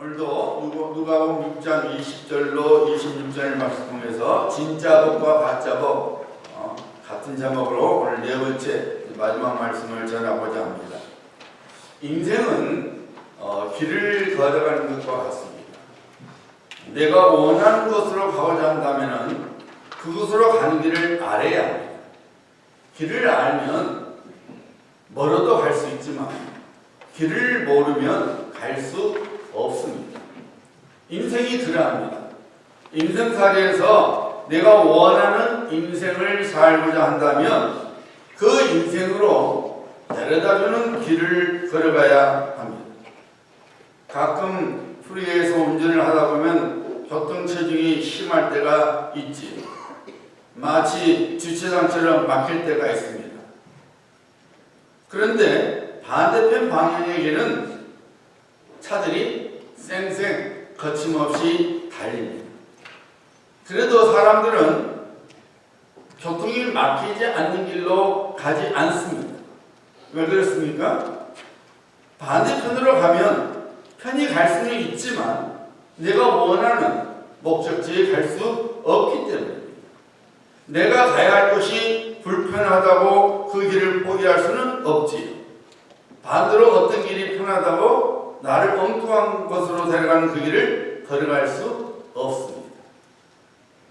오늘도 누가복음 6장 20절로 26절을 말씀 통해서 진짜 복과 가짜 복 같은 제목으로 오늘 네 번째 마지막 말씀을 전하고자 합니다. 인생은 길을 걸어가는 것과 같습니다. 내가 원하는 곳으로 가고자 한다면 그곳으로 가는 길을 알아야 합니다. 길을 알면 멀어도 갈 수 있지만 길을 모르면 갈 수 없습니다. 인생이 그러합니다. 인생살이에서 내가 원하는 인생을 살고자 한다면 그 인생으로 데려다주는 길을 걸어가야 합니다. 가끔 프리웨이에서 운전을 하다 보면 교통체증이 심할 때가 있지. 마치 주차장처럼 막힐 때가 있습니다. 그런데 반대편 방향의 길은 차들이 쌩쌩 거침없이 달립니다. 그래도 사람들은 교통이 막히지 않는 길로 가지 않습니다. 왜 그렇습니까? 반대편으로 가면 편히 갈 수는 있지만 내가 원하는 목적지에 갈 수 없기 때문입니다. 내가 가야 할 곳이 불편하다고 그 길을 포기할 수는 없지요. 반대로 어떤 길이 편하다고 나를 엉뚱한 곳으로 데려가는 그 길을 걸어갈 수 없습니다.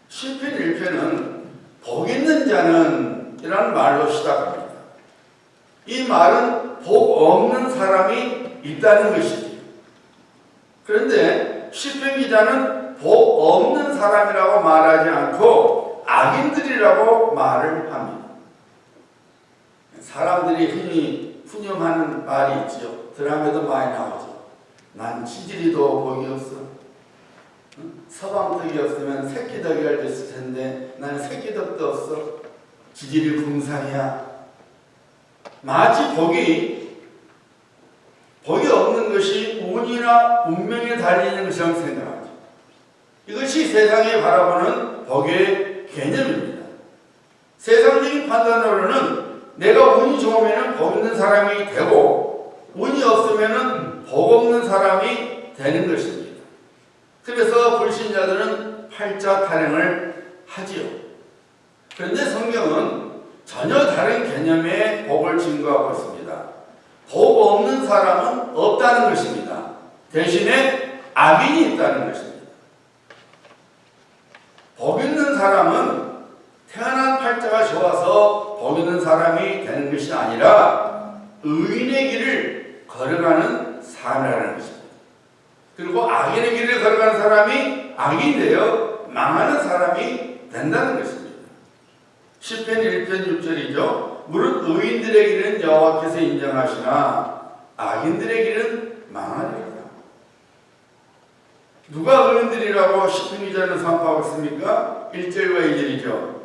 시편 1편은 복 있는 자는 이라는 말로 시작합니다. 이 말은 복 없는 사람이 있다는 것이지요. 그런데 시편 기자는 복 없는 사람이라고 말하지 않고 악인들이라고 말을 합니다. 사람들이 흔히 푸념하는 말이 있지요. 드라마에도 많이 나오죠. 난 치질이도 복이 없어. 서방덕이 없으면 새끼덕이가 됐을 텐데 나는 새끼덕도 없어. 지질이 궁상이야. 마치 복이 없는 것이 운이나 운명에 달리는 것이라고 생각하죠. 이것이 세상이 바라보는 복의 개념입니다. 세상적인 판단으로는 내가 운이 좋으면 복 있는 사람이 되고 운이 없으면 복 없는 사람이 되는 것입니다. 그래서 불신자들은 팔자 타령을 하지요. 그런데 성경은 전혀 다른 개념의 복을 증거하고 있습니다. 복 없는 사람은 없다는 것입니다. 대신에 악인이 있다는 것입니다. 복 있는 사람은 태어난 팔자가 좋아서 복 있는 사람이 되는 것이 아니라 의인의 길을 걸어가는 삶이라는 것입니다. 그리고 악인의 길을 걸어가는 사람이 악인이 되어 망하는 사람이 된다는 것입니다. 시편 1편 6절이죠. 무릇 의인들의 길은 여호와께서 인정하시나 악인들의 길은 망하리로다. 누가 의인들이라고 시편 기자는 선포하고 있습니까? 1절과 2절이죠.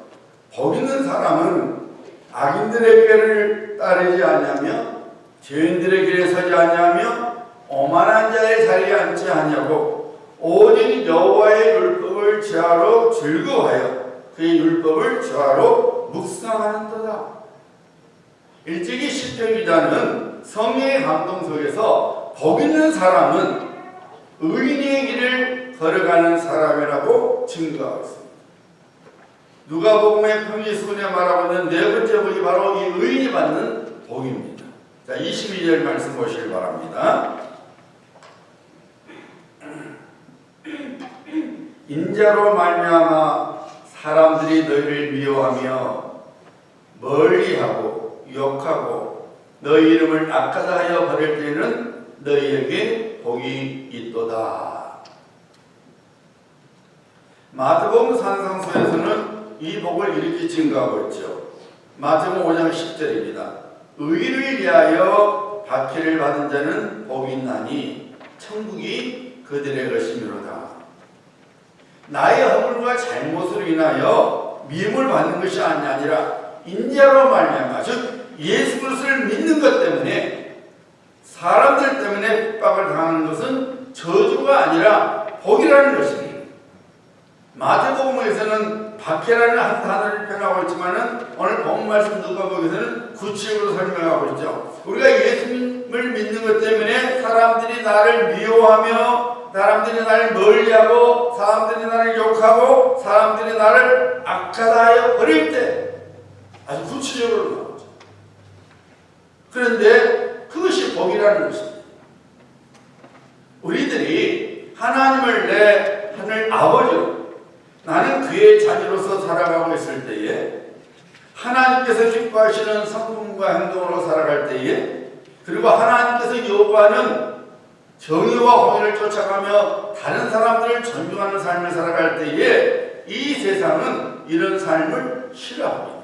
복 있는 사람은 악인들의 길을 따르지 아니하며 죄인들의 길에 서지 아니하며 오만한 자의 자리에 앉지 아니하고 오직 여호와의 율법을 지하로 즐거워하여 그의 율법을 지하로 묵상하는도다. 일찍이 시편 기자는 성령의 감동 속에서 복 있는 사람은 의인의 길을 걸어가는 사람이라고 증거하고 있습니다. 누가복음의 평지수군에 말하고 있는 네 번째 복이 바로 이 의인이 받는 복입니다. 자, 22절 말씀 보시길 바랍니다. 인자로 말미암아 사람들이 너희를 미워하며 멀리하고 욕하고 너희 이름을 악하다 하여 버릴 때는 너희에게 복이 있도다. 마태복음 산상수에서는 이 복을 이렇게 증거하고 있죠. 마태복음 5장 10절입니다. 의를 위하여 박해를 받은 자는 복이 있나니 천국이 그들의 것이미로다. 나의 허물과 잘못으로 인하여 미움을 받는 것이 아니라 인자로 말미암아 즉 예수 그리스도를 믿는 것 때문에 사람들 때문에 핍박을 당하는 것은 저주가 아니라 복이라는 것입니다. 마태복음에서는 박해라는 한 단어를 표현하고 있지만은 오늘 본문 말씀 누가복음에서는 구체적으로 설명하고 있죠. 우리가 예수님을 믿는 것 때문에 사람들이 나를 미워하며 사람들이 나를 멀리하고 사람들이 나를 욕하고 사람들이 나를 악하다하여 버릴 때 아주 구체적으로 나오죠. 그런데 그것이 복이라는 것입니다. 우리들이 하나님을 내 하늘 아버지로 나는 그의 자녀로서 살아가고 있을 때에 하나님께서 기뻐하시는 성품과 행동으로 살아갈 때에 그리고 하나님께서 요구하는 정의와 공의를 쫓아가며 다른 사람들을 존중하는 삶을 살아갈 때에 이 세상은 이런 삶을 싫어합니다.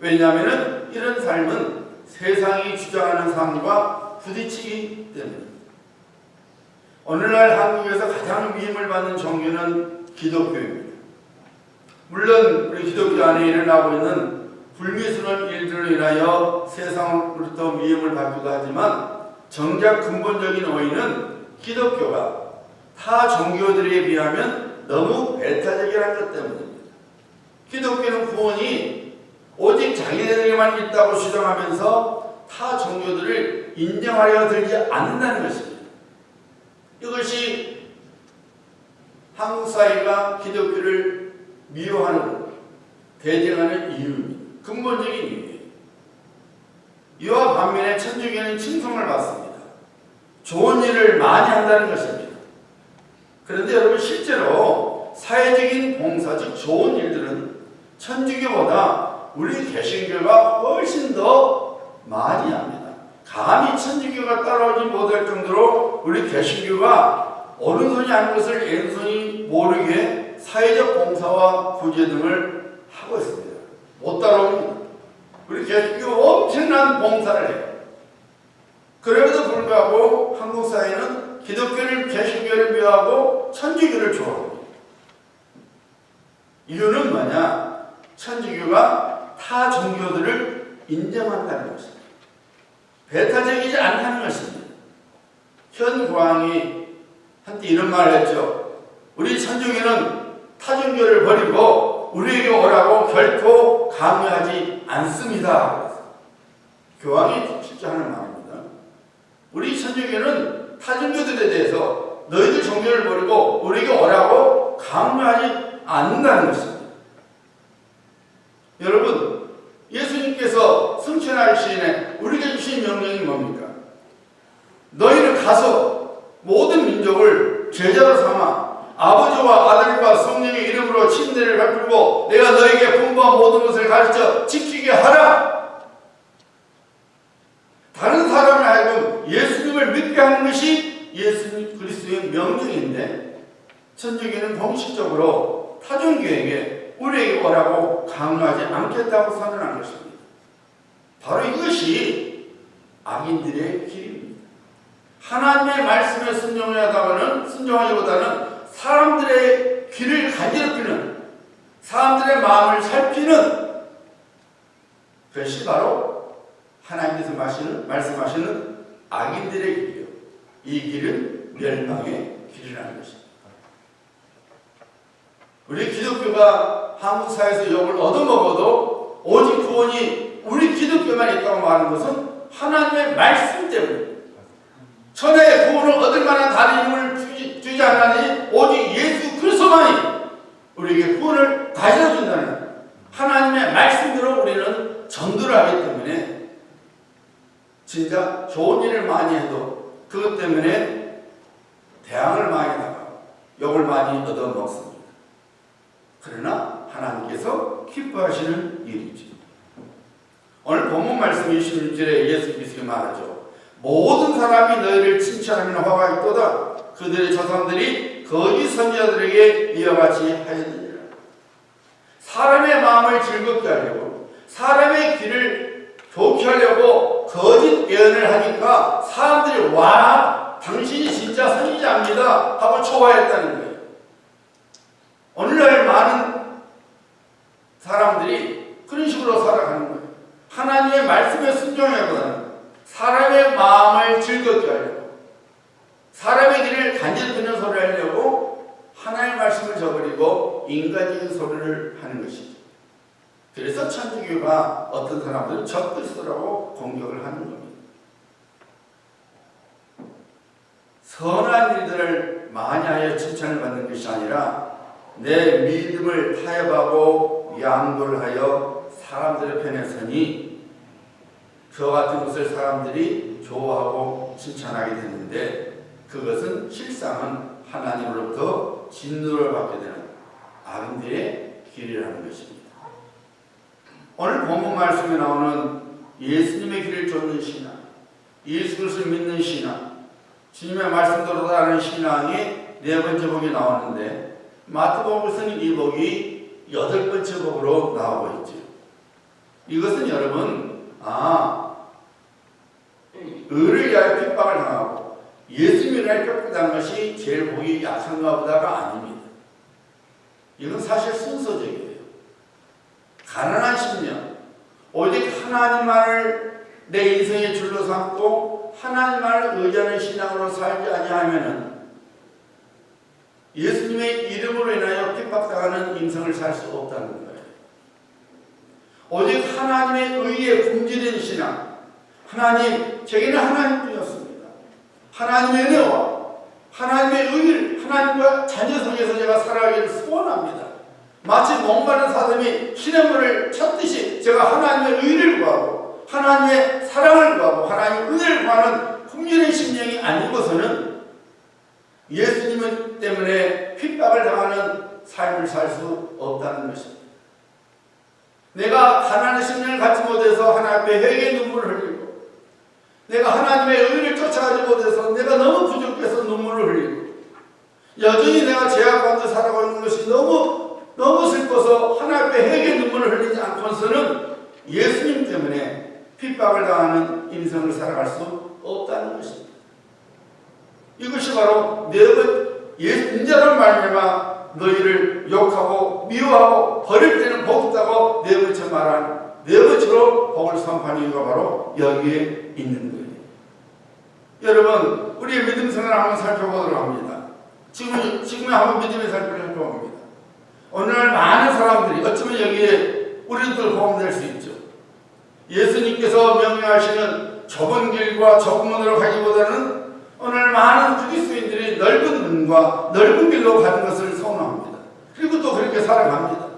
왜냐하면 이런 삶은 세상이 주장하는 삶과 부딪히기 때문입니다. 오늘날 한국에서 가장 위임을 받는 종교는 기독교입니다. 물론 우리 기독교 안에 일어나고 있는 불미스러운 일들로 인하여 세상으로부터 위임을 받기도 하지만 정작 근본적인 원인은 기독교가 타 종교들에 비하면 너무 배타적이라는 것 때문입니다. 기독교는 구원이 오직 자기네들에게만 있다고 주장하면서 타 종교들을 인정하려 들지 않는다는 것입니다. 이것이 한국 사회가 기독교를 미워하는, 대쟁하는 이유입니다. 근본적인 이유예요. 이와 반면에 천주교는 칭송을 받습니다. 좋은 일을 많이 한다는 것입니다. 그런데 여러분 실제로 사회적인 봉사, 즉 좋은 일들은 천주교보다 우리 개신교가 훨씬 더 많이 합니다. 감히 천주교가 따라오지 못할 정도로 우리 개신교가 오른손이 하는 것을 왼손이 모르게 사회적 봉사와 구제 등을 하고 있습니다. 못 따라옵니다. 우리 개신교 엄청난 봉사를 해요. 그럼에도 불구하고 한국 사회는 기독교를, 개신교를 미워하고 천주교를 좋아합니다. 이유는 뭐냐? 천주교가 타 종교들을 인정한다는 것입니다. 배타적이지 않다는 것입니다. 현 고왕이 한때 이런 말을 했죠. 우리 천주교는 타 종교를 버리고 우리에게 오라고 결코 강요하지 않습니다. 교황이 실제 하는 말입니다. 우리 천주교는 타 종교들에 대해서 너희들 종교를 버리고 우리에게 오라고 강요하지 않는다는 것입니다. 여러분, 예수님께서 승천할 시인에 우리에게 주신 명령이 뭡니까? 너희는 가서 모든 민족을 제자로 삼아 아버지와 아들과 성령의 이름으로 침례를 베풀고 내가 너에게 분부한 모든 것을 가르쳐 지키게 하라. 다른 사람을 하여금 예수님을 믿게 하는 것이 예수님 그리스도의 명령인데 천주교는 공식적으로 타종교에게 우리에게 오라고 강요하지 않겠다고 선언한 것입니다. 바로 이것이 악인들의 길입니다. 하나님의 말씀에 순종하기보다는 사람들의 귀를 간지럽히는, 사람들의 마음을 살피는 그것이 바로 하나님께서 말씀하시는 악인들의 길이요. 이 길은 멸망의 길이라는 것입니다. 우리 기독교가 한국 사회에서 욕을 얻어먹어도 오직 구원이 우리 기독교만 있다고 말하는 것은 하나님의 말씀 때문입니다. 천하의 구원을 얻을 만한 다른 이름을 주지 않나니 오직 예수 그리스도만이 우리에게 구원을 가져다 준다는 하나님의 말씀대로 우리는 전도를 하기 때문에 진짜 좋은 일을 많이 해도 그것 때문에 대항을 많이 나가고 욕을 많이 얻어먹습니다. 그러나 하나님께서 기뻐하시는 일이지. 오늘 본문 말씀 26절에 예수께서 말하죠. 모든 사람이 너희를 칭찬하면 화가 있도다. 그들의 조상들이 거짓 선지자들에게 이와 같이 하였느니라. 사람의 마음을 즐겁게 하려고, 사람의 귀를 좋게 하려고 거짓 예언을 하니까 사람들이 와, 당신이 진짜 선지자입니다 하고 좋아했다는 거예요. 오늘날 많은 사람들이 그런 식으로 살아가는 거예요. 하나님의 말씀에 순종하기보다는 사람의 마음을 즐겁게 하려고, 사람의 길을 간지럽히는 소리를 하려고 하나님의 말씀을 저버리고 인간적인 소리를 하는 것이죠. 그래서 천주교가 어떤 사람들은 적그리스도라고 공격을 하는 겁니다. 선한 일들을 많이 하여 칭찬을 받는 것이 아니라 내 믿음을 타협하고 양보를 하여 사람들의 편에 서니 그와 같은 것을 사람들이 좋아하고 칭찬하게 되는데 그것은 실상은 하나님으로부터 진노를 받게 되는 악인들의 길이라는 것입니다. 오늘 본문 말씀에 나오는 예수님의 길을 쫓는 신앙, 예수 그리스도를 믿는 신앙, 주님의 말씀대로 따르는 신앙이 네 번째 복이 나오는데 마태복음에서는 이 복이 여덟 번째 복으로 나오고 있죠. 이것은 여러분 의를 위하여 핍박을 당하고 예수님을 위하여 핍박당한 것이 제일 복이 약한가 보다가 아닙니다. 이건 사실 순서적이에요. 가난한 심령, 오직 하나님만을 내 인생의 줄로 삼고 하나님만을 의지하는 신앙으로 살지 아니하면은 예수님의 이름으로 인하여 핍박당하는 인생을 살 수 없다는 거예요. 오직 하나님의 의에 굶주린 신앙, 하나님, 제게는 하나님뿐이었습니다. 하나님의 은혜와 하나님의 의를 하나님과 자녀 속에서 제가 살아가기를 소원합니다. 마치 목마른 사람이 시냇물을 찾듯이 제가 하나님의 의를 구하고 하나님의 사랑을 구하고 하나님의 은혜를 구하는 풍요의 심령이 아니고서는 예수님 때문에 핍박을 당하는 삶을 살 수 없다는 것입니다. 내가 가난의 심령을 갖지 못해서 하나님 앞에 회개의 눈물을 흘리고 내가 하나님의 의를 쫓아가지 못해서 내가 너무 부족해서 눈물을 흘리고 여전히 내가 죄악 가운데 살아가고 있는 것이 너무 슬퍼서 하나님 앞에 회개의 눈물을 흘리지 않고서는 예수님 때문에 핍박을 당하는 인생을 살아갈 수 없다는 것입니다. 이것이 바로 인자로 말미암아 너희를 욕하고 미워하고 버릴 때는 복 있다고 네 번째 말한 네 번째로 복을 선포하는 이유가 바로 여기에 있는 거예요. 여러분, 우리의 믿음 생활을 한번 살펴보도록 합니다. 지금의 한번 믿음의 삶을 살펴봅니다. 오늘날 많은 사람들이 어쩌면 여기에 우리들 포함될 수 있죠. 예수님께서 명령하시는 좁은 길과 좁은 문으로 가기보다는 오늘 많은 그리스도인들이 넓은 문과 넓은 길로 가는 것을 선호합니다. 그리고 또 그렇게 살아갑니다.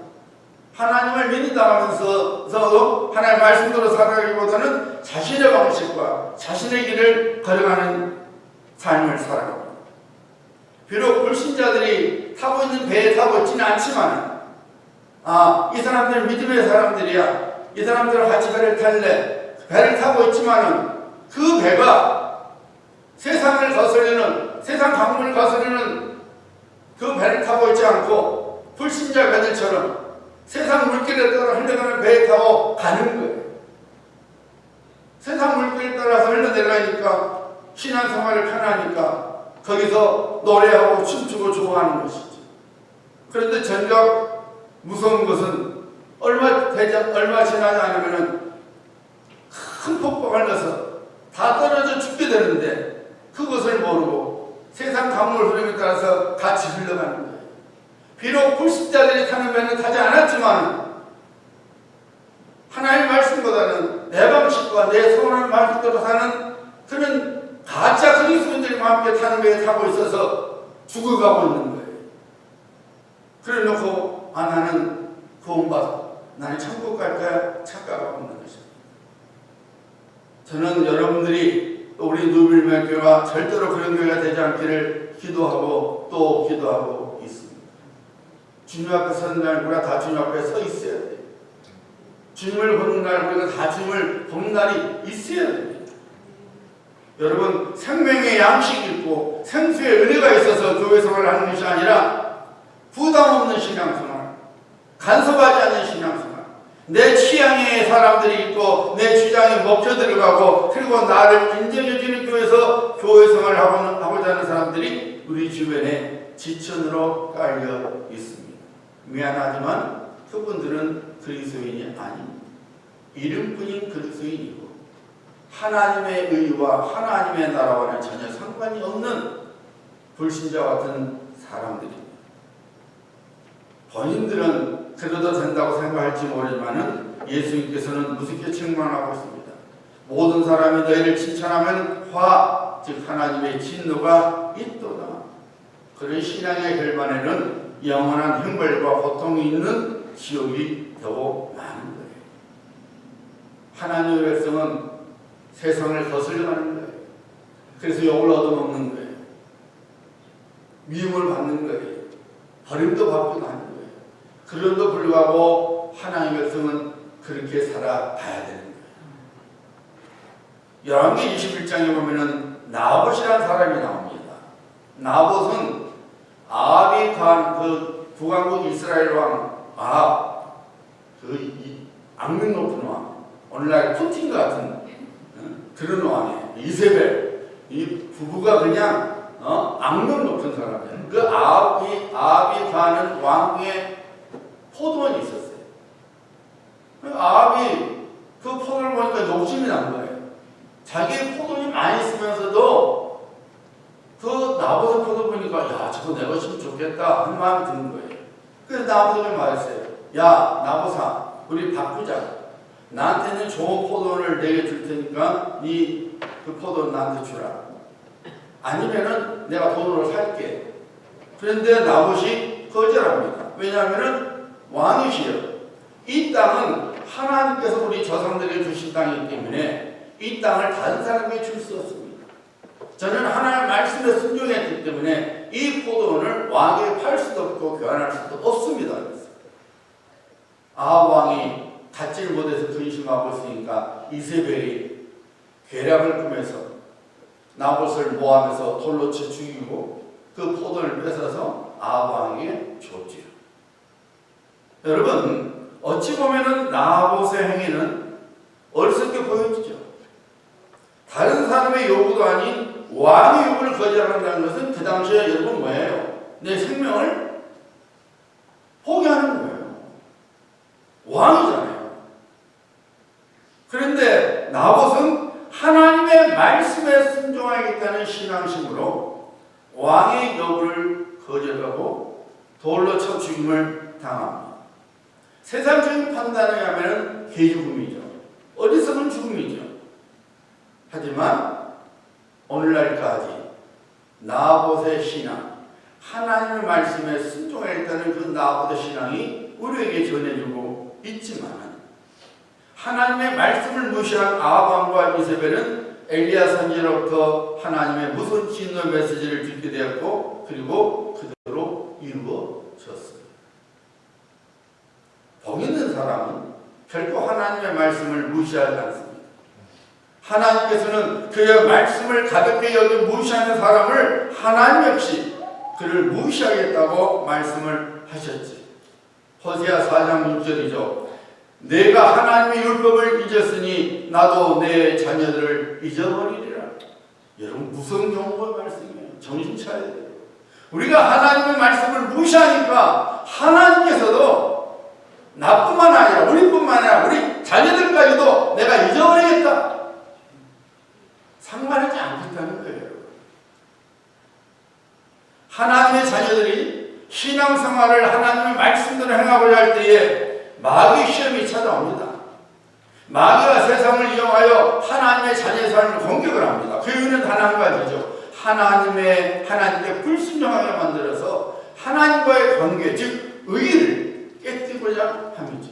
하나님을 믿는다 하면서 하나님의 말씀대로 살아가기보다는 자신의 방식과 자신의 길을 걸어가는 삶을 살아갑니다. 비록 불신자들이 타고 있는 배에 타고 있지는 않지만 이 사람들은 믿음의 사람들이야. 이 사람들은 같이 배를 탈래. 배를 타고 있지만은 그 배가 세상을 거스르는 세상 강물을 거스르는 그 배를 타고 있지 않고 불신자 배들처럼 세상 물길에 따라 흘러가는 배에 타고 가는 거예요. 세상 물길에 따라서 흘러내려가니까 신앙생활을 편하니까 거기서 노래하고 춤추고 좋아하는 것이죠. 그런데 정작 무서운 것은 얼마 지나지 않으면 큰 폭풍을 넣어서 다 떨어져 죽게 되는데 그것을 모르고 세상 강물 흐름에 따라서 같이 흘러가는 거예요. 비록 불신자들이 타는 배는 타지 않았지만 하나님의 말씀보다는 내 방식과 내 소원하는 말씀대로 사는 그런 가짜 그리스도인들과 함께 타는 배에 타고 있어서 죽어가고 있는 거예요. 그래 놓고 나는 구원받아 나는 천국 갈 거야 착각하고 있는 것입니다. 저는 여러분들이 우리 누빌교회와 절대로 그런 교회가 되지 않기를 기도하고 또 기도하고 있습니다. 주님 앞에 서는 날 우리가 다 주님 앞에 서 있어야 돼요. 주님을 보는 날 우리가 다 주님을 보는 날이 있어야 됩니다. 여러분, 생명의 양식이 있고 생수의 은혜가 있어서 교회 생활을 하는 것이 아니라 부담 없는 신앙생활, 간섭하지 않는 신앙생활, 내 취향의 사람들이 있고 내 주장에 먹혀 들어가고 그리고 나를 인정해주는 교회에서 교회 생활을 하고자 하는 사람들이 우리 주변에 지천으로 깔려 있습니다. 미안하지만 그분들은 그리스도인이 아닙니다. 이름뿐인 그리스도인이고 하나님의 의와 하나님의 나라와는 전혀 상관이 없는 불신자 같은 사람들입니다. 본인들은 그래도 된다고 생각할지 모르지만 예수님께서는 무섭게 책망하고 있습니다. 모든 사람이 너희를 칭찬하면 화, 즉 하나님의 진노가 있도다. 그런 신앙의 결반에는 영원한 형벌과 고통이 있는 지옥이 더 많은 거예요. 하나님의 백성은 세상을 거슬려가는 거예요. 그래서 욕을 얻어먹는 거예요. 미움을 받는 거예요. 버림도 받고 하는 거예요. 그럼에도 불구하고 하나님의 백성은 그렇게 살아가야 되는 거예요. 열왕기 21장에 보면은 나봇이라는 사람이 나옵니다. 나봇은 아합이 그 북왕국 이스라엘 왕 아합, 그 악명 높은 왕, 오늘날 푸틴 같은 그런 왕이에요. 이세벨, 이 부부가 그냥 악명 높은 사람이에요. 그 아합이 가는 왕궁에 포도원이 있었어요. 아합이 그 포도를 보니까 욕심이 난 거예요. 자기 포도원이 많이 있으면서도 그 나봇의 포도 보니까 야 저거 내가 있으면 좋겠다 하는 마음이 드는 거예요. 그래서 나봇에게 말했어요. 야 나봇아 우리 바꾸자. 나한테는 좋은 포도원을 내게 줄 테니까 네 그 포도원 나한테 주라. 아니면은 내가 돈으로 살게. 그런데 나봇이 거절합니다. 왜냐하면은 왕이시여. 이 땅은 하나님께서 우리 조상들에게 주신 땅이기 때문에 이 땅을 다른 사람에게 줄 수 없습니다. 저는 하나님의 말씀에 순종했기 때문에 이 포도원을 왕에게 팔 수도 없고 교환할 수도 없습니다. 아합 왕이 갖지를 못해서 근심하고 있으니까 이세벨이 계략을 꾸며서 나봇을 모함해서 돌로 쳐 죽이고 그 포도를 뺏어서 아합 왕에게 줬지요. 여러분 어찌 보면은 나봇의 행위는 어리석게 보여지죠. 다른 사람의 요구도 아닌 왕의 요구를 거절한다는 것은 그 당시에 여러분 뭐예요? 내 생명을 포기하는 거예요. 왕이잖아요. 그런데 나봇은 하나님의 말씀에 순종하겠다는 신앙심으로 왕의 요구를 거절하고 돌로 쳐 죽임을 당합니다. 세상적인 판단에 하면 개죽음이죠. 어리석은 죽음이죠. 하지만 오늘날까지 나봇의 신앙, 하나님의 말씀에 순종하겠다는 그 나봇의 신앙이 우리에게 전해주고 있지만 하나님의 말씀을 무시한 아합 왕과 이세벨은 엘리야 선지자로부터 하나님의 무슨 진노 메시지를 듣게 되었고 그리고 그대로 이루어졌어요. 복 있는 사람은 결코 하나님의 말씀을 무시하지 않습니다. 하나님께서는 그의 말씀을 가볍게 여기 무시하는 사람을 하나님 역시 그를 무시하겠다고 말씀을 하셨지. 호세아 4장 6절이죠. 내가 하나님의 율법을 잊었으니 나도 내 자녀들을 잊어버리리라. 여러분 무슨 경고의 말씀이에요. 정신 차려야 돼요. 우리가 하나님의 말씀을 무시하니까 하나님께서도 나뿐만 아니라 우리뿐만 아니라 우리 자녀들까지도 내가 잊어버리겠다. 상관하지 않겠다는 거예요. 하나님의 자녀들이 신앙생활을 하나님의 말씀대로 행하고자 할 때에 마귀 시험이 찾아옵니다. 마귀가 세상을 이용하여 하나님의 자녀의 삶을 공격을 합니다. 그 이유는 단 한 가지죠. 하나님께 불순종하게 만들어서 하나님과의 관계, 즉 의의를 깨뜨리고자 함이죠.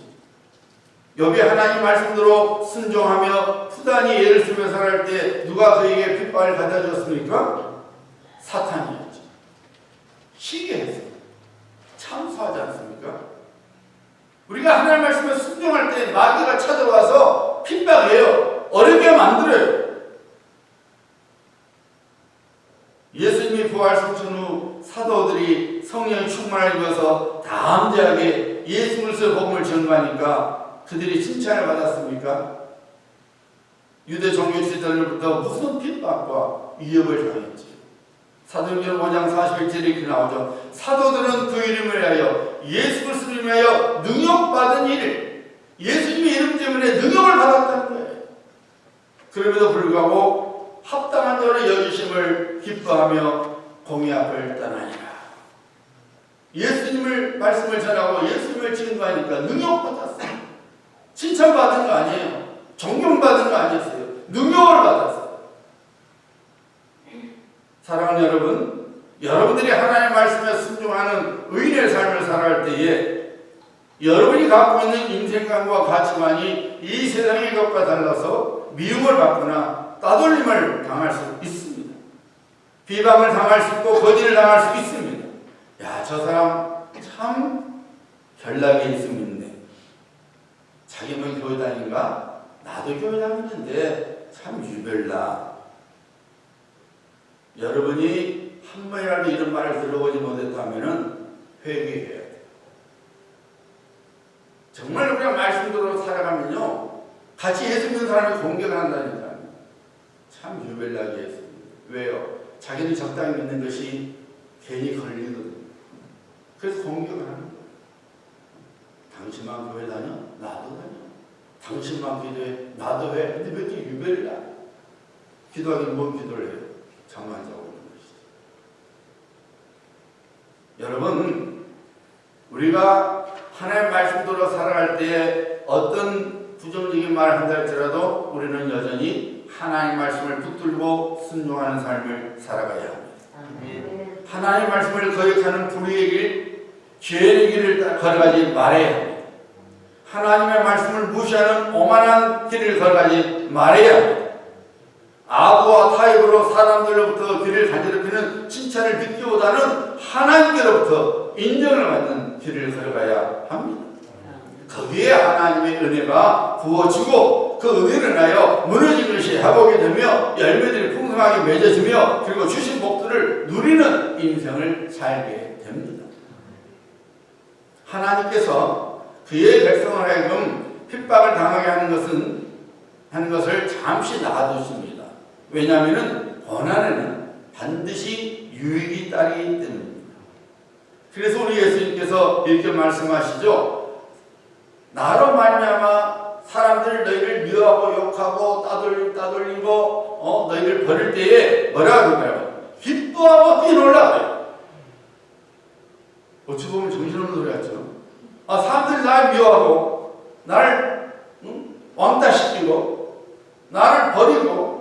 욥이 하나님 말씀대로 순종하며 부단히 예를 쓰며 살아갈 때 누가 그에게 핍박을 가져줬습니까? 사탄이었죠. 시기했어요. 참수하지 않습니까? 우리가 하나님 말씀에 순종할 때 마귀가 찾아와서 핍박해요. 어렵게 만들어요. 예수님이 부활 성천 후 사도들이 성령의 충만을 입어서 담대하게 예수 그리스도의 복음을 전하니까 그들이 칭찬을 받았습니까? 유대 종교 시절부터 무슨 핍박과 위협을 당했지. 사도행전 5장 41절에 이렇게 나오죠. 사도들은 그 이름을 위하여 예수 그리스도를 위하여 능욕받은 일을 예수님의 이름 때문에 능욕을 받았다는 거예요. 그럼에도 불구하고 합당한 자로 여기심을 기뻐하며 공의 앞을 떠나니라. 예수님을 말씀을 전하고 예수님을 증거하니까 능욕받았어요. 칭찬받은 거 아니에요. 존경받은 거 아니었어요. 능욕을 받았어요. 사랑하는 여러분, 여러분들이 하나님의 말씀에 순종하는 의인의 삶을 살아갈 때에 여러분이 갖고 있는 인생관과 가치관이 이 세상의 것과 달라서 미움을 받거나 따돌림을 당할 수 있습니다. 비방을 당할 수 있고 거짓을 당할 수 있습니다. 야, 저 사람 참 별나게 있음 있네. 자기만 교회 다닌가? 나도 교회 다니는데 참 유별나. 여러분이 한 번이라도 이런 말을 들어보지 못했다면 회개해야 돼요. 정말 우리가 말씀대로 살아가면요, 같이 예수 믿는 사람이 공격을 한다니까요. 참 유별나게 했습니다. 왜요? 자기는 적당히 믿는 것이 괜히 걸리거든요. 그래서 공격을 하는 거예요. 당신만 교회 다녀? 나도 다녀. 당신만 기도해? 나도 해. 근데 왜 이렇게 유별나? 기도하기는 뭔 기도를 해요? 잠만 자고 있는 것이죠. 여러분, 우리가 하나님의 말씀대로 살아갈 때에 어떤 부정적인 말을 한다 할지라도 우리는 여전히 하나님의 말씀을 붙들고 순종하는 삶을 살아가야 합니다. 하나님의 말씀을 거역하는 불의의 길, 죄의 길을 걸어가지 말아야 합니다. 하나님의 말씀을 무시하는 오만한 길을 걸어가지 말아야 합니다. 악어와 타협으로 사람들로부터 귀를 간지럽히는 칭찬을 듣기보다는 하나님께로부터 인정을 받는 길을 걸어가야 합니다. 거기에 하나님의 은혜가 부어지고 그 은혜를 인하여 무너진 것이 회복이 되며 열매들이 풍성하게 맺어지며 그리고 주신 복들을 누리는 인생을 살게 됩니다. 하나님께서 그의 백성을 하여금 핍박을 당하게 하는 것을 잠시 놔두십니다. 왜냐하면 고난에는 반드시 유익이 따르기 때문입니다. 그래서 우리 예수님께서 이렇게 말씀하시죠. 나로 말미암아 사람들이 너희를 미워하고 욕하고 따돌리고 너희를 버릴 때에 뭐라 그럴까요? 기뻐하고 뛰놀라. 어찌 보면 정신없는 소리 같죠. 사람들이 나를 미워하고 나를 왕따시키고 나를 버리고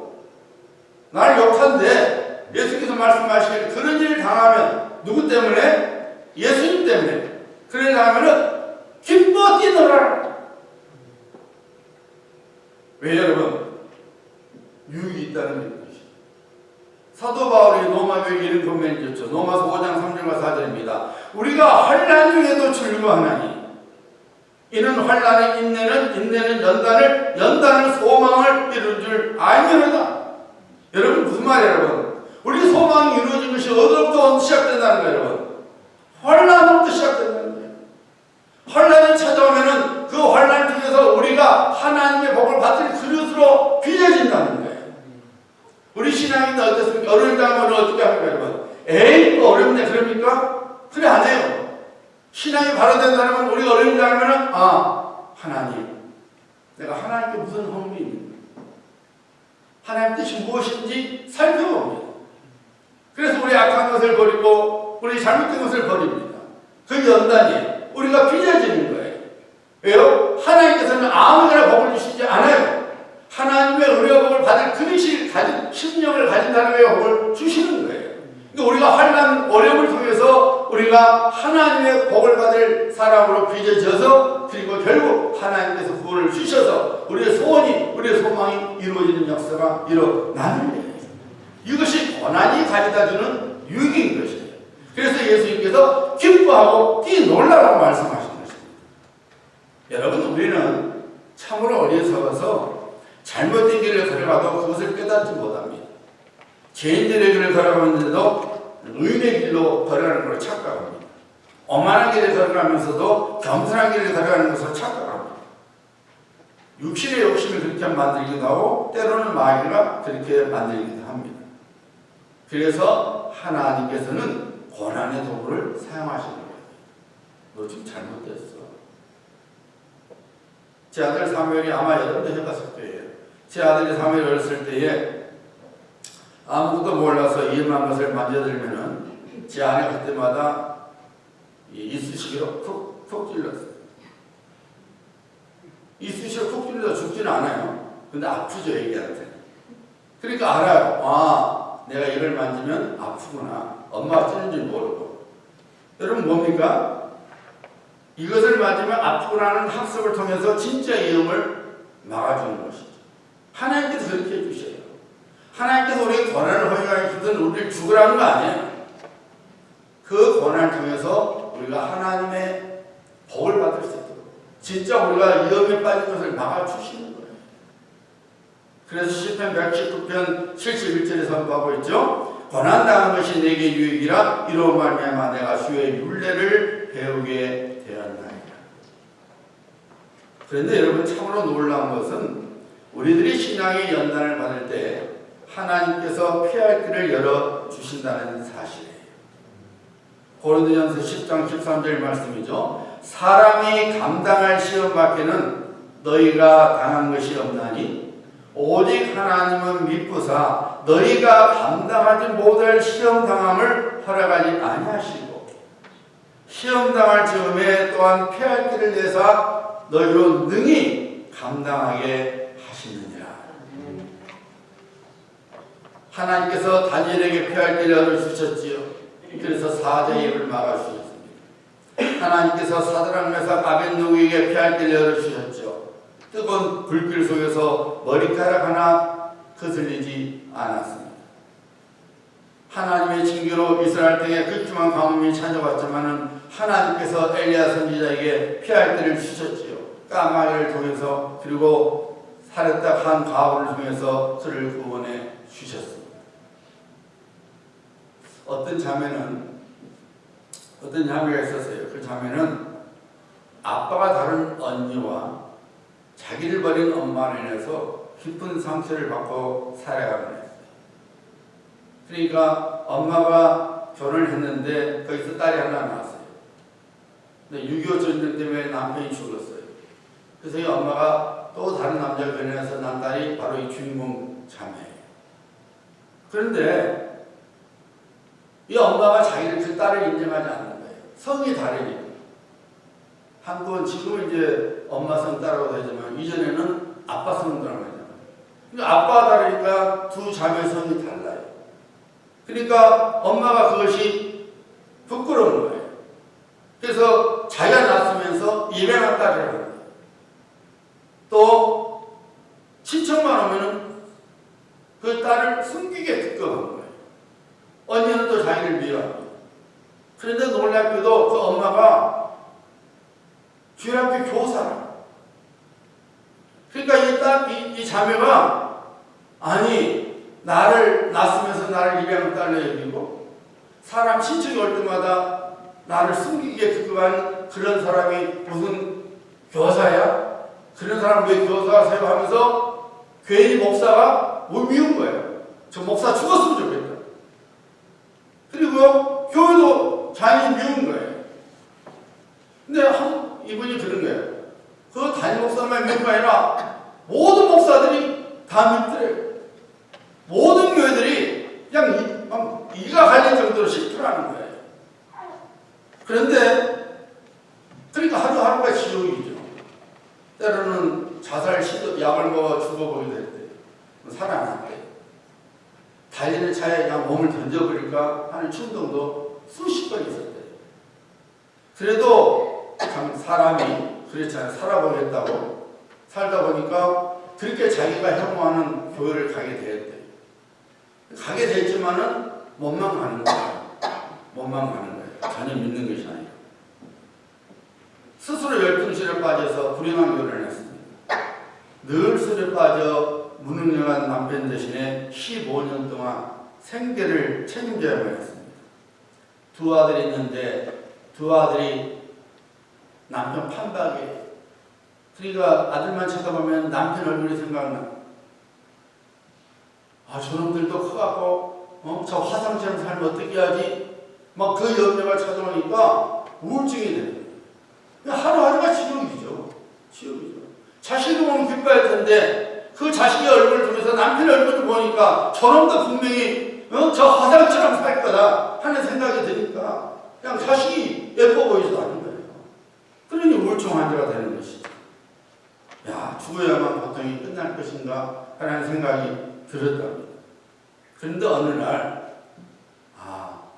나를 욕한데 예수께서 말씀하시기를 그런 일을 당하면 누구 때문에? 예수님 때문에. 그런 일을 당하면은 기뻐 뛰놀아라. 왜 여러분? 유익이 있다는 것이. 사도 바울이 로마 교회에 이런 권면을 줬죠. 로마서 5장 3절과 4절입니다. 우리가 환난 중에도 즐거워하나니 이는 환난의 인내는 연단을 소망을 이룰 줄 알미로다. 여러분 무슨 말이에요 여러분? 우리 소망이 이루어진 것이 어디로부터 시작된다는 거예요 여러분? 환난으로부터 시작된다는 거예요. 환난이 찾아오면은 그 환난 중에서 우리가 하나님의 복을 받을 그릇으로 빚어진다는 거예요. 우리 신앙인들 어떻습니까? 어려운다면 어떻게 합니까 여러분? 에이 뭐 어렵네 그럽니까? 그래 안 해요. 신앙이 바로 된 사람은 우리가 어려운다 하면은 하나님 내가 하나님께 무슨 허물이 있는가? 하나님 뜻이 무엇인지 살펴봅니다. 그래서 우리 악한 것을 버리고 우리 잘못된 것을 버립니다. 그 연단이 우리가 빚어지는 거예요. 왜요? 하나님께서는 아무거나 복을 주시지 않아요. 하나님의 은혜와 복을 받을 그릇을 가진 심령을 가진 사람에게 복을 주시는 거예요. 그러니까 우리가 환난 어려움을 통해서 우리가 하나님의 복을 받을 사람으로 빚어져서 그리고 결국 하나님께서 구원을 주셔서 우리의 소원이 우리의 소망이 이루어지는 역사가 일어나는 거예요. 이것이 고난이 가져다주는 유익인 것이에요. 그래서 예수님께서 기뻐하고 뛰놀라라고 말씀하신 것입니다. 여러분 우리는 참으로 어리석어서 잘못된 길을 걸어가도 그것을 깨닫지 못합니다. 죄인들의 길을 걸어가는데도 의인의 길로 걸어가는 것을 착각합니다. 오만한 길을 걸어가면서도 겸손한 길을 걸어가는 것을 착각합니다. 육신의 욕심을 그렇게 만들기도 하고 때로는 마귀가 그렇게 만들기도 합니다. 그래서 하나님께서는 고난의 도구를 사용하시는 거예요. 너 지금 잘못됐어. 제 아들 사무엘이 아마 여러분도 해봤을 거예요. 제 아들이 사무엘 어렸을 때에 아무것도 몰라서 이만한 것을 만져들면은 제 아내 그때마다 이쑤시개로 푹 찔렀어요. 이쑤시개로 푹 찔러서 죽지는 않아요. 근데 아프죠 애기한테. 그러니까 알아요. 내가 이걸 만지면 아프구나. 엄마가 찌는 줄 모르고. 여러분 뭡니까? 이것을 맞으면 아프고 나는 학습을 통해서 진짜 위험을 막아주는 것이죠. 하나님께서 그렇게 해주셔요. 하나님께서 우리에게 고난을 허용하기 위해서 우리를 죽으라는 거 아니에요. 그 고난을 통해서 우리가 하나님의 복을 받을 수 있도록 진짜 우리가 위험에 빠진 것을 막아주시는 거예요. 그래서 시편 119편 71절에 선포하고 있죠. 고난당한 것이 내게 유익이라 이로 말미암아 내가 주의 율례를 배우게 되었나이다. 그런데 여러분 참으로 놀라운 것은 우리들이 신앙의 연단을 받을 때 하나님께서 피할 길을 열어주신다는 사실이에요. 고린도전서 10장 13절 말씀이죠. 사람이 감당할 시험 밖에는 너희가 당한 것이 없나니 오직 하나님은 미쁘사 너희가 감당하지 못할 시험 당함을 허락하지 아니하시고 시험 당할 즈음에 또한 피할 길을 내사 너희로 능히 감당하게 하시느니라. 하나님께서 다니엘에게 피할 길을 열어주셨지요. 그래서 사자의 입을 막아주셨습니다. 하나님께서 사드락 메삭 아벳느고에게 피할 길을 열어주셨죠. 뜨거운 불길 속에서 머리카락 하나 거슬리지 않았습니다. 하나님의 징계로 이스라엘 땅에 극심한 가뭄이 찾아왔지만은 하나님께서 엘리야 선지자에게 피할 길을 주셨지요. 까마귀를 통해서 그리고 사렸다 한 가호를 통해서 그를 구원해 주셨습니다. 어떤 자매가 있었어요. 그 자매는 아빠가 다른 언니와 자기를 버린 엄마로 인해서 깊은 상처를 받고 살아가곤 했어요. 그러니까 엄마가 결혼을 했는데 거기서 딸이 하나 나왔어요. 근데 6.25 전쟁 때문에 남편이 죽었어요. 그래서 이 엄마가 또 다른 남자를 결혼해서 난 딸이 바로 이 주인공 자매예요. 그런데 이 엄마가 자기를 그 딸을 인정하지 않는 거예요. 성이 다르니까. 한국은 지금은 이제 엄마 성 따라고 하지만 이전에는 아빠 성 따라고 하잖아요. 그러니까 아빠가 다르니까 두 자매 성이 달라요. 그러니까 엄마가 그것이 부끄러운 거예요. 그래서 자기가 낳았으면서 입양한 딸이라고 해요. 또 친척만 오면은 그 딸을 숨기게 특급한 거예요. 언니는 또 자기를 미워합니다. 그런데 놀랍게도 그 엄마가 주일학교 교사라. 그러니까 이 자매가 아니 나를 낳으면서 나를 입양한 딸로 여기고 사람 친척이 올 때마다 나를 숨기게 특급한 그런 사람이 무슨 교사야? 그런 사람 왜 교사가 세요 하면서 괜히 목사가 뭘 미운 거예요. 저 목사 죽었으면 좋겠다. 그리고 교회도 자연히 미운 거예요. 근데 이분이 그런 거예요. 그 담임 목사만 몇 명 아니라 모든 목사들이 다 믿더래요. 모든 교회들이 그냥 이가 갈릴 정도로 실패하는 거예요. 그런데 그러니까 하루하루가 지옥이죠. 때로는 자살 시도 약을 먹어 죽어보기도 했대요. 살아났대요. 달리는 차에 그냥 몸을 던져버릴까 하는 충동도 수십 번 있었대요. 그래도 참 사람이 그렇잖아요. 살아보겠다고 살다 보니까 그렇게 자기가 혐오하는 교회를 가게 되었대요. 가게 됐지만은 못만 가는 거예요. 못만 가는 거예요. 전혀 믿는 것이 아니에요. 스스로 열등실에 빠져서 불행한 결혼을 했습니다. 늘 술에 빠져 무능력한 남편 대신에 15년 동안 생계를 책임져야만 했습니다. 두 아들이 있는데 두 아들이 남편 판박이에요. 그러니까 아들만 쳐다보면 남편 얼굴이 생각나. 아 저놈들도 커갖고 저 화상처럼 살면 어떻게 하지? 막 그 염려가 찾아오니까 우울증이 돼요. 하루하루가 지옥이죠. 지옥이죠. 자식이 보면 기뻐할 텐데 그 자식의 얼굴을 통해서 남편의 얼굴을 보니까 저놈도 분명히 저 화상처럼 살 거다 하는 생각이 드니까 그냥 자식이 예뻐 보이지도 않는 거예요. 그러니 우울증 환자가 되는 것이죠. 야 죽어야만 고통이 끝날 것인가 하는 생각이 들었답니다. 그런데 어느 날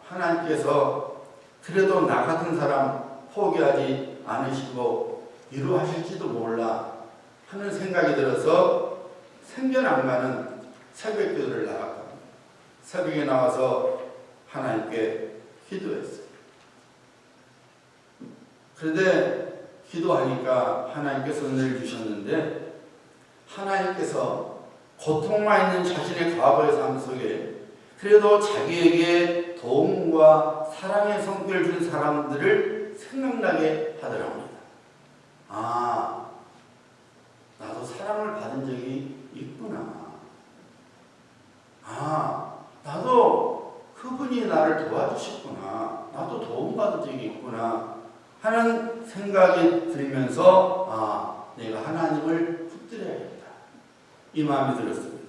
하나님께서 그래도 나 같은 사람 포기하지 않으시고 이루하실지도 몰라 하는 생각이 들어서 생겨나가는 새벽 기도를 나갔다. 새벽에 나와서 하나님께 기도했어요. 그런데 기도하니까 하나님께서 은혜를 주셨는데, 하나님께서 고통만 있는 자신의 과거의 삶 속에 그래도 자기에게 도움과 사랑의 성격을 준 사람들을 생각나게 하더랍니다. 아, 나도 사랑을 받은 적이 있구나. 아, 나도 그분이 나를 도와주셨구나. 나도 도움받은 적이 있구나 하는 생각이 들면서, 아, 내가 하나님을 붙들어야겠다, 이 마음이 들었습니다.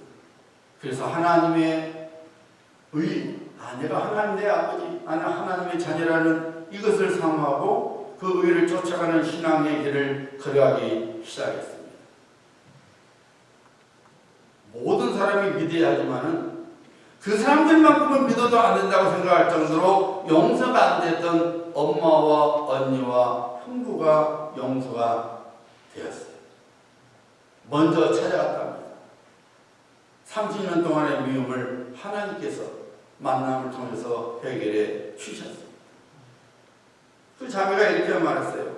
그래서 하나님의 내가 하나님 내 아버지, 나는 하나님의 자녀라는 이것을 사모하고 그 의를 쫓아가는 신앙의 길을 걸어가기 시작했습니다. 모든 사람이 믿어야 하지만은 그 사람들만큼은 믿어도 안 된다고 생각할 정도로 용서가 안 됐던 엄마와 언니와 형부가 용서가 되었어요. 먼저 찾아갔답니다. 30년 동안의 미움을 하나님께서 만남을 통해서 해결해 주셨어요. 그 자매가 이렇게 말했어요.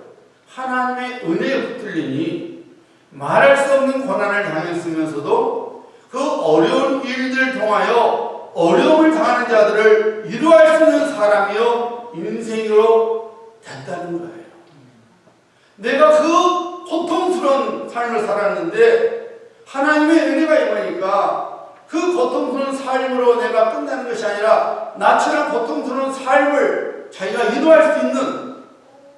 하나님의 은혜에 붙들리니 말할 수 없는 고난을 당했으면서도 그 어려운 일들을 통하여 어려움을 당하는 자들을 위로할 수 있는 사람이요 인생으로 됐다는 거예요. 내가 그 고통스러운 삶을 살았는데 하나님의 은혜가 임하니까 그 고통스러운 삶으로 내가 끝나는 것이 아니라 나처럼 고통스러운 삶을 자기가 위로할 수 있는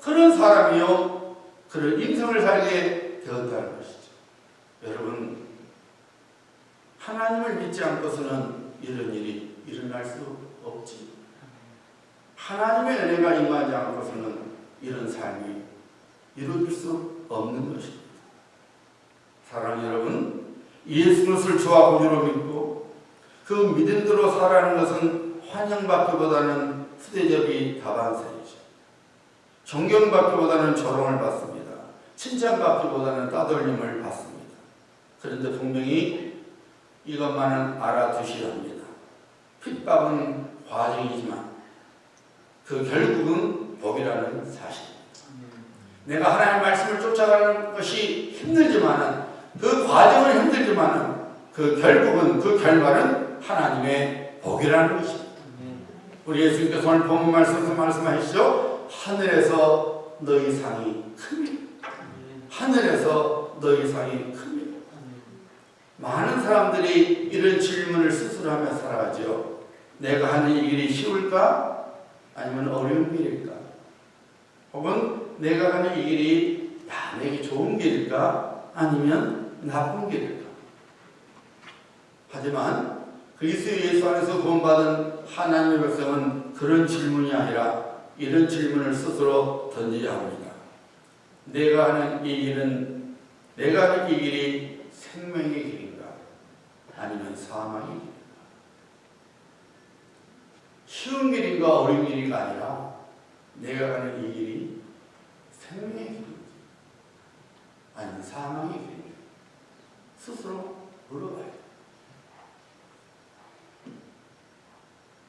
그런 사람이요 그런 인생을 살게 되었다는 것이죠. 여러분, 하나님을 믿지 않고서는 이런 일이 일어날 수 없지. 하나님의 은혜가 임하지 않고서는 이런 삶이 이루어질 수 없는 것입니다. 사랑하는 여러분, 예수 그리스도를 주와 구주로 믿고 그 믿음대로 살아가는 것은 환영받기보다는 후대접이 다반사이죠. 존경받기보다는 조롱을 받습니다. 칭찬받기보다는 따돌림을 받습니다. 그런데 분명히 이것만은 알아두셔야 합니다. 핍박은 과정이지만 그 결국은 복이라는 사실입니다. 내가 하나님의 말씀을 쫓아가는 것이 힘들지만은 그 과정은 힘들지만은 그 결국은 그 결과는 하나님의 복이라는 것입니다. 우리 예수님께서 오늘 본문 말씀에서 말씀하시죠. 하늘에서 너희 상이 큽니다. 하늘에서 너희 상이 큽니다. 많은 사람들이 이런 질문을 스스로 하며 살아가죠. 내가 하는 이 길이 쉬울까? 아니면 어려운 길일까? 혹은 내가 가는 이 길이 내게 좋은 길일까? 아니면 나쁜 길일까? 하지만 그리스도 예수 안에서 구원받은 하나님의 백성은 그런 질문이 아니라 이런 질문을 스스로 던져야 합니다. 내가 하는 이 길이 생명의 길인가? 아니면 사망의 길인가? 쉬운 길인가 어려운 길인가 아니라 내가 가는 이 길이 생명의 길인지 아니면 사망의 길인지 스스로 물어봐야 돼요.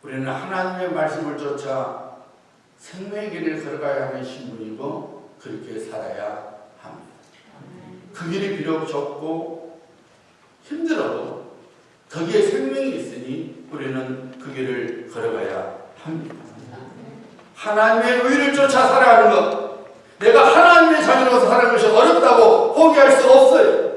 우리는 하나님의 말씀을 쫓아 생명의 길을 걸어가야 하는 신분이고 그렇게 살아야 합니다. 그 길이 비록 좁고 힘들어도 거기에 생명이 있으니 우리는 그 길을 걸어가야 합니다. 하나님의 의를 쫓아 살아가는 것, 내가 하나님의 자녀로서 살아가는 것이 어렵다고 포기할 수 없어요.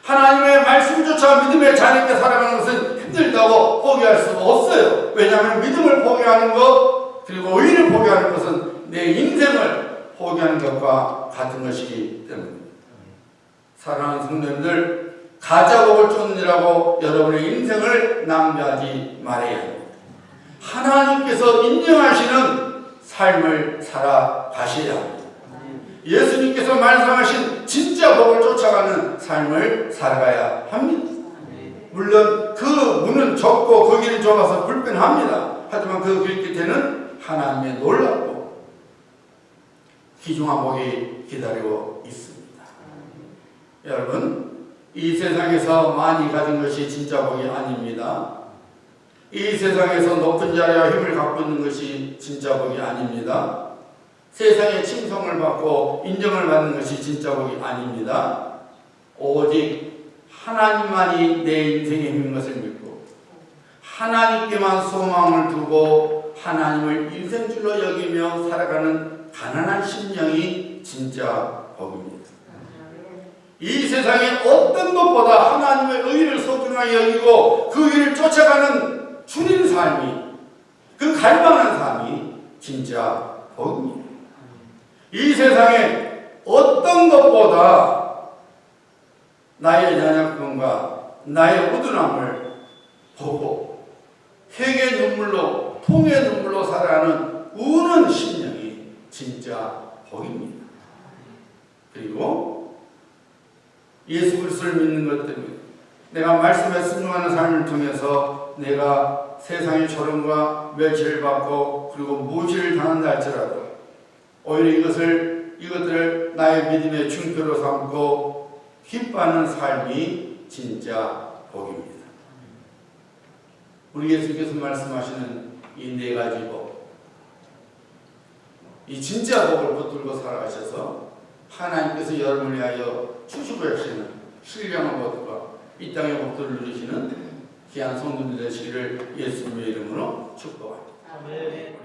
하나님의 말씀조차 믿음의 자녀에게 살아가는 것은 힘들다고 포기할 수 없어요. 왜냐하면 믿음을 포기하는 것 그리고 의를 포기하는 것은 내 인생을 포기하는 것과 같은 것이기 때문입니다. 사랑하는 성도님들, 가짜복을 쫓느라고 여러분의 인생을 낭비하지 말아야 합니다. 하나님께서 인정하시는 삶을 살아가셔야 합니다. 예수님께서 말씀하신 진짜 복을 쫓아가는 삶을 살아가야 합니다. 물론 그 문은 좁고 그 길이 좁아서 불편합니다. 하지만 그 길 끝에는 하나님의 놀랍고 귀중한 복이 기다리고 있습니다. 여러분, 이 세상에서 많이 가진 것이 진짜 복이 아닙니다. 이 세상에서 높은 자리와 힘을 갖고 있는 것이 진짜 복이 아닙니다. 세상의 칭송을 받고 인정을 받는 것이 진짜 복이 아닙니다. 오직 하나님만이 내 인생의 힘인 것을 믿고 하나님께만 소망을 두고 하나님을 인생줄로 여기며 살아가는 가난한 심령이 진짜 복입니다. 이 세상의 어떤 것보다 하나님의 의를 소중하게 여기고 그 일을 쫓아가는 주님 삶이, 그 갈망하는 삶이 진짜 복입니다. 이 세상에 어떤 것보다 나의 연약함과 나의 우둔함을 보고 회개의 눈물로, 통의 눈물로 살아가는 우는 심령이 진짜 복입니다. 그리고 예수 그리스도를 믿는 것 때문에 내가 말씀에 순종하는 삶을 통해서 내가 세상의 조롱과 멸시를 받고 그리고 무시를 당한다 할지라도 오히려 이것들을 나의 믿음의 증표로 삼고 기뻐하는 삶이 진짜 복입니다. 우리 예수께서 말씀하시는 이 네 가지 복, 이 진짜 복을 붙들고 살아가셔서 하나님께서 여러분을 위하여 주시고 하시는 신령한 복과 이 땅의 복들을 누리시는 귀한 성도들 되시기를 예수님의 이름으로 축복합니다. 아멘.